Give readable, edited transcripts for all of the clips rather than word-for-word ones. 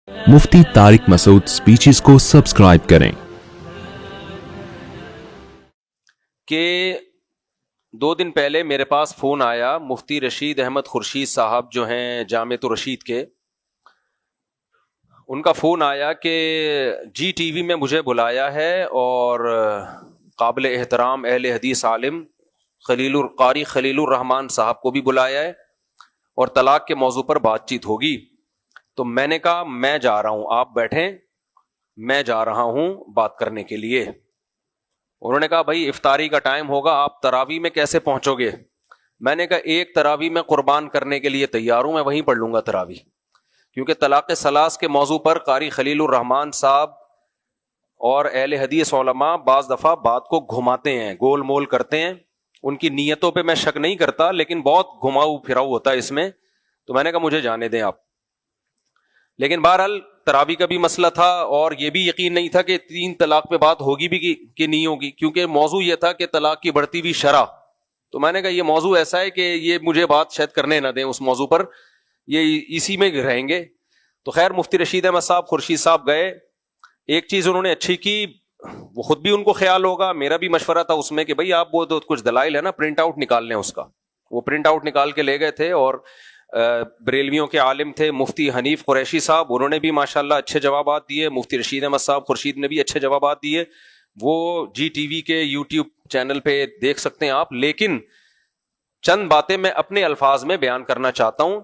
मुफ्ती Tariq Masood speeches को subscribe करें। कि 2 दिन पहले मेरे पास फ़ोन आया मुफ्ती रशीद अहमद खुर्शीद साहब जो हैं जामिअत रशीद के, उनका फ़ोन आया कि जी टीवी में मुझे बुलाया है और काबिल एहतराम अहले हदीस आलिम कारी खलीलुर रहमान साहब को भी बुलाया है और तलाक के मौजू पर बातचीत होगी। तो मैंने कहा मैं जा रहा हूँ, आप बैठें, मैं जा रहा हूँ बात करने के लिए। उन्होंने कहा भाई इफ्तारी का टाइम होगा, आप तरावी में कैसे पहुंचोगे? मैंने कहा एक तरावी में कुर्बान करने के लिए तैयार हूं, मैं वहीं पढ़ लूंगा तरावी, क्योंकि तलाक सलास के मौजू पर कारी खलीलुर रहमान साहब और अहले हदीस उलमा बाज दफ़ा बात को घुमाते हैं, गोल मोल करते हैं। उनकी नीयतों पे मैं शक नहीं करता, लेकिन बहुत घुमाऊ फिराऊ होता है इसमें। तो मैंने कहा मुझे जाने दें आप। लेकिन बहरहाल तरावी का भी मसला था और ये भी यकीन नहीं था कि 3 तलाक पे बात होगी भी कि नहीं होगी, क्योंकि मौजू ये था कि तलाक की बढ़ती हुई शरह। तो मैंने कहा ये मौजू ऐसा है कि ये मुझे बात शायद करने ना दें उस मौजू पर, ये इसी में रहेंगे। तो खैर मुफ्ती रशीद अहमद साहब खुर्शीद साहब गए। एक चीज़ उन्होंने अच्छी की, वो खुद भी उनको ख्याल होगा, मेरा भी मशवरा था उसमें कि भाई आप वो तो कुछ दलाइल है ना, प्रिंट आउट निकाल लें उसका। वो प्रिंट आउट निकाल के ले गए थे और बरेलवियों के आलिम थे मुफ्ती हनीफ कुरैशी साहब, उन्होंने भी माशाल्लाह अच्छे जवाबात दिए। मुफ्ती रशीद अहमद साहब खुर्शीद ने भी अच्छे जवाबात दिए। वो जी टीवी के यूट्यूब चैनल पे देख सकते हैं आप। लेकिन चंद बातें मैं अपने अल्फाज में बयान करना चाहता हूं,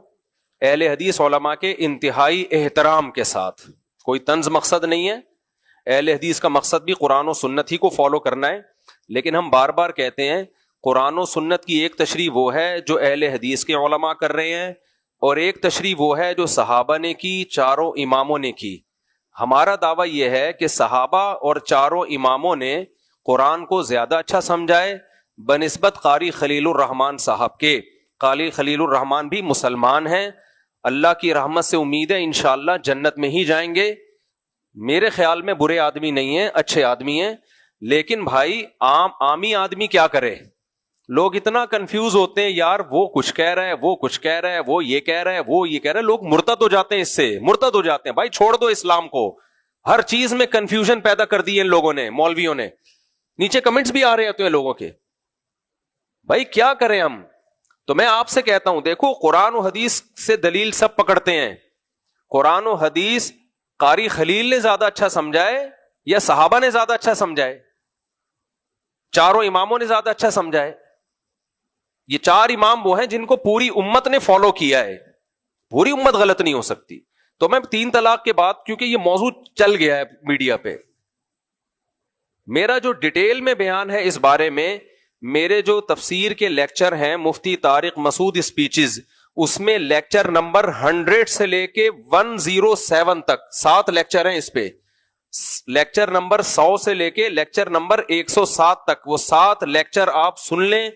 अहले हदीस उलमा के इंतहाई एहतराम के साथ। कोई तंज मकसद नहीं है, अहले हदीस का मकसद भी कुरान और सुन्नत ही को फॉलो करना है। लेकिन हम बार बार कहते हैं कुरान और सुन्नत की एक तशरीह वो है जो अहले हदीस के उलमा कर रहे हैं, और एक तशरीह वो है जो सहाबा ने की, चारों इमामों ने की। हमारा दावा यह है कि सहाबा और चारों इमामों ने कुरान को ज्यादा अच्छा समझा है बनिस्बत कारी खलीलुर रहमान साहब के। कारी खलीलुर रहमान भी मुसलमान हैं, अल्लाह की रहमत से उम्मीद है इंशाअल्लाह जन्नत में ही जाएंगे। मेरे ख्याल में बुरे आदमी नहीं है, अच्छे आदमी हैं। लेकिन भाई आमी आदमी क्या करे? लोग इतना कंफ्यूज होते हैं, यार वो कुछ कह रहा है, वो कुछ कह रहा है, वो ये कह रहा है, वो ये कह रहा है। लोग मुर्तद हो जाते हैं, इससे मुर्तद हो जाते हैं। भाई छोड़ दो इस्लाम को, हर चीज में कंफ्यूजन पैदा कर दी है इन लोगों ने, मौलवियों ने। नीचे कमेंट्स भी आ रहे होते हैं लोगों के, भाई क्या करें हम? तो मैं आपसे कहता हूं, देखो कुरान और हदीस से दलील सब पकड़ते हैं। कुरान और हदीस कारी खलील ने ज्यादा अच्छा समझाए या सहाबा ने ज्यादा अच्छा समझाए? चारों इमामों ने ज्यादा अच्छा समझाए। ये 4 इमाम वो हैं जिनको पूरी उम्मत ने फॉलो किया है, पूरी उम्मत गलत नहीं हो सकती। तो मैं 3 तलाक के बाद, क्योंकि ये मौजूद चल गया है मीडिया पे, मेरा जो डिटेल में बयान है इस बारे में, मेरे जो तफसीर के लेक्चर हैं मुफ्ती तारिक मसूद स्पीचेस, उसमें लेक्चर नंबर 100 से लेके 107 तक 7 लेक्चर हैं इस पे। लेक्चर नंबर 100 से लेके लेक्चर नंबर 107 तक, वो 7 लेक्चर आप सुन लें।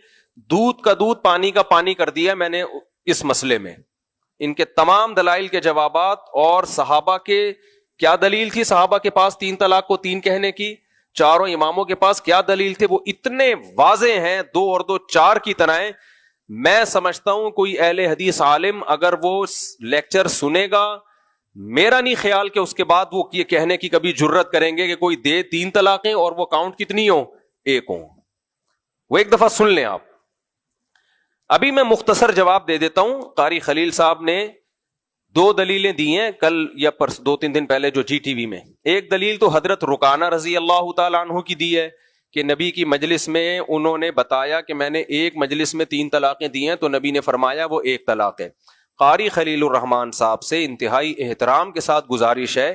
दूध का दूध पानी का पानी कर दिया मैंने इस मसले में। इनके तमाम दलाइल के जवाबात, और सहाबा के क्या दलील थी सहाबा के पास 3 तलाक को 3 कहने की, चारों इमामों के पास क्या दलील थे, वो इतने वाजे हैं 2 और 2 4 की तरह। मैं समझता हूं कोई अहले हदीस आलिम अगर वो लेक्चर सुनेगा, मेरा नहीं ख्याल कि उसके बाद वो ये कहने की कभी जुर्रत करेंगे कि कोई दे 3 तलाकें और वो काउंट कितनी हो, 1 हो। वो एक दफा सुन लें आप। अभी मैं मुख्तसर जवाब दे देता हूं। कारी खलील साहब ने 2 दलीलें दी हैं कल या 2-3 दिन पहले जो जी टीवी में। एक दलील तो हजरत रुकाना रजी अल्लाह तआला अन्हु की दी है कि नबी की मजलिस में उन्होंने बताया कि मैंने एक मजलिस में 3 तलाकें दी हैं, तो नबी ने फरमाया वो 1 तलाक है। कारी खलीलुर रहमान साहब से इंतहाई एहतराम के साथ गुजारिश है,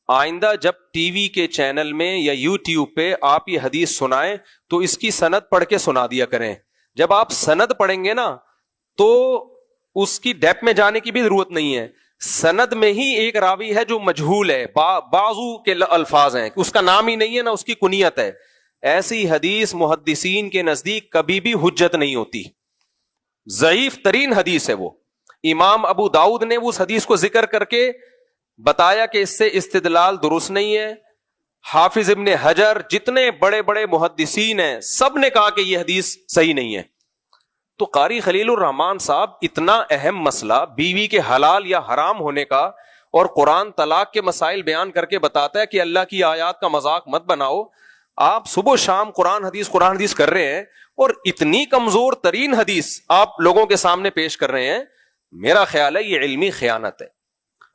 आइंदा जब टीवी के चैनल में या यूट्यूब पे आप ये हदीस सुनाएं तो इसकी सनद पढ़ के सुना दिया करें। जब आप सनद पढ़ेंगे ना तो उसकी डेप्थ में जाने की भी जरूरत नहीं है। सनद में ही एक रावी है जो मजहूल है, बाजू के अल्फाज हैं, उसका नाम ही नहीं है ना उसकी कुनियत है। ऐसी हदीस मुहद्दिसीन के नजदीक कभी भी हुज्जत नहीं होती, ज़ईफ तरीन हदीस है वो। इमाम अबू दाऊद ने उस हदीस को जिक्र करके बताया कि इससे इस्तिदलाल दुरुस्त नहीं है। हाफिज इब्ने हजर, जितने बड़े बड़े मुहद्दिसीन हैं, सब ने कहा कि यह हदीस सही नहीं है। तो कारी खलीलुर रहमान साहब इतना अहम मसला बीवी के हलाल या हराम होने का اور قرآن طلاق کے مسائل بیان کر کے بتاتا ہے کہ اللہ کی آیات کا مذاق مت بناؤ. آپ صبح و شام قرآن حدیث کر رہے ہیں اور اتنی کمزور ترین حدیث آپ لوگوں کے سامنے پیش کر رہے ہیں. میرا خیال ہے یہ علمی خیانت ہے.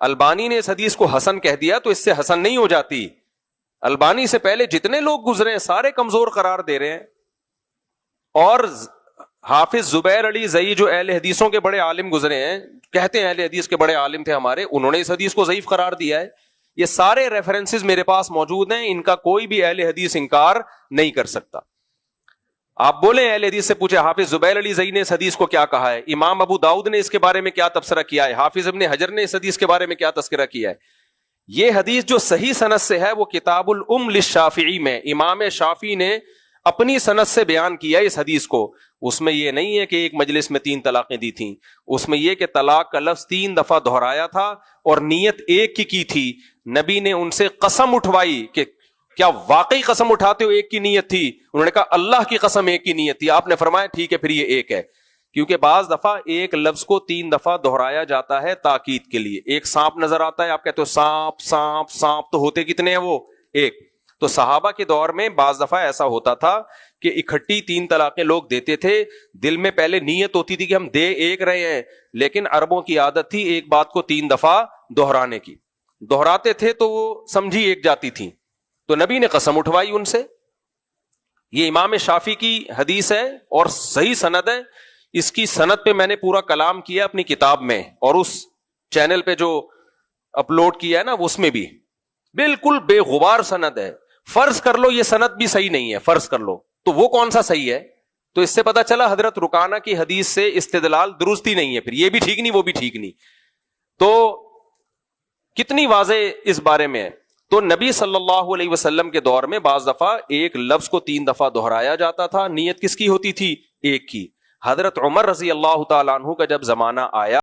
البانی نے اس حدیث کو حسن کہہ دیا تو اس سے حسن نہیں ہو جاتی. البانی سے پہلے جتنے لوگ گزرے ہیں سارے کمزور قرار دے رہے ہیں. اور حافظ زبیر علی زئی جو اہل حدیثوں کے بڑے عالم گزرے ہیں, کہتے ہیں اہل حدیث کے بڑے عالم تھے ہمارے, انہوں نے اس حدیث کو ضعیف قرار دیا ہے. یہ سارے ریفرنسز میرے پاس موجود ہیں, ان کا کوئی بھی اہل حدیث انکار نہیں کر سکتا. آپ بولیں اہل حدیث سے پوچھے حافظ زبیر علی زئی نے اس حدیث کو کیا کہا ہے, امام ابو داؤد نے اس کے بارے میں کیا تبصرہ کیا ہے, حافظ ابن حجر نے اس حدیث کے بارے میں کیا تذکرہ کیا ہے. یہ حدیث جو صحیح سند سے ہے وہ کتاب الام للشافعی میں امام شافعی نے اپنی سند سے بیان کیا اس حدیث کو. اس میں یہ نہیں ہے کہ ایک مجلس میں 3 طلاقیں دی تھیں, اس میں یہ کہ طلاق کا لفظ 3 دفعہ دہرایا تھا اور نیت ایک کی تھی. نبی نے ان سے قسم اٹھوائی کہ کیا واقعی قسم اٹھاتے ہو ایک کی نیت تھی؟ انہوں نے کہا اللہ کی قسم ایک کی نیت تھی. آپ نے فرمایا ٹھیک ہے پھر یہ ایک ہے, کیونکہ بعض دفعہ ایک لفظ کو 3 دفعہ دہرایا جاتا ہے تاکید کے لیے. ایک سانپ نظر آتا ہے, آپ کہتے ہو سانپ سانپ سانپ, تو ہوتے کتنے ہیں وہ ایک. تو صحابہ کے دور میں بعض دفعہ ایسا ہوتا تھا کہ اکٹھی 3 طلاقیں لوگ دیتے تھے. دل میں پہلے نیت ہوتی تھی کہ ہم دے ایک رہے ہیں, لیکن عربوں کی عادت تھی ایک بات کو 3 دفعہ دہرانے کی. دہراتے تھے تو وہ سمجھی ایک جاتی تھی, تو نبی نے قسم اٹھوائی ان سے. یہ امام شافعی کی حدیث ہے اور صحیح سند ہے. اس کی سند پہ میں نے پورا کلام کیا اپنی کتاب میں, اور اس چینل پہ جو اپلوڈ کیا ہے نا اس میں بھی بالکل بے غبار سند ہے. فرض کر لو یہ سند بھی صحیح نہیں ہے, فرض کر لو, تو وہ کون سا صحیح ہے؟ تو اس سے پتا چلا حضرت رکانہ کی حدیث سے استدلال درست ہی نہیں ہے. پھر یہ بھی ٹھیک نہیں وہ بھی ٹھیک نہیں. تو کتنی واضح اس بارے میں ہے. تو نبی صلی اللہ علیہ وسلم کے دور میں بعض دفعہ ایک لفظ کو 3 دفعہ دہرایا جاتا تھا. نیت کس کی ہوتی تھی؟ ایک کی. حضرت عمر رضی اللہ تعالیٰ عنہ کا جب زمانہ آیا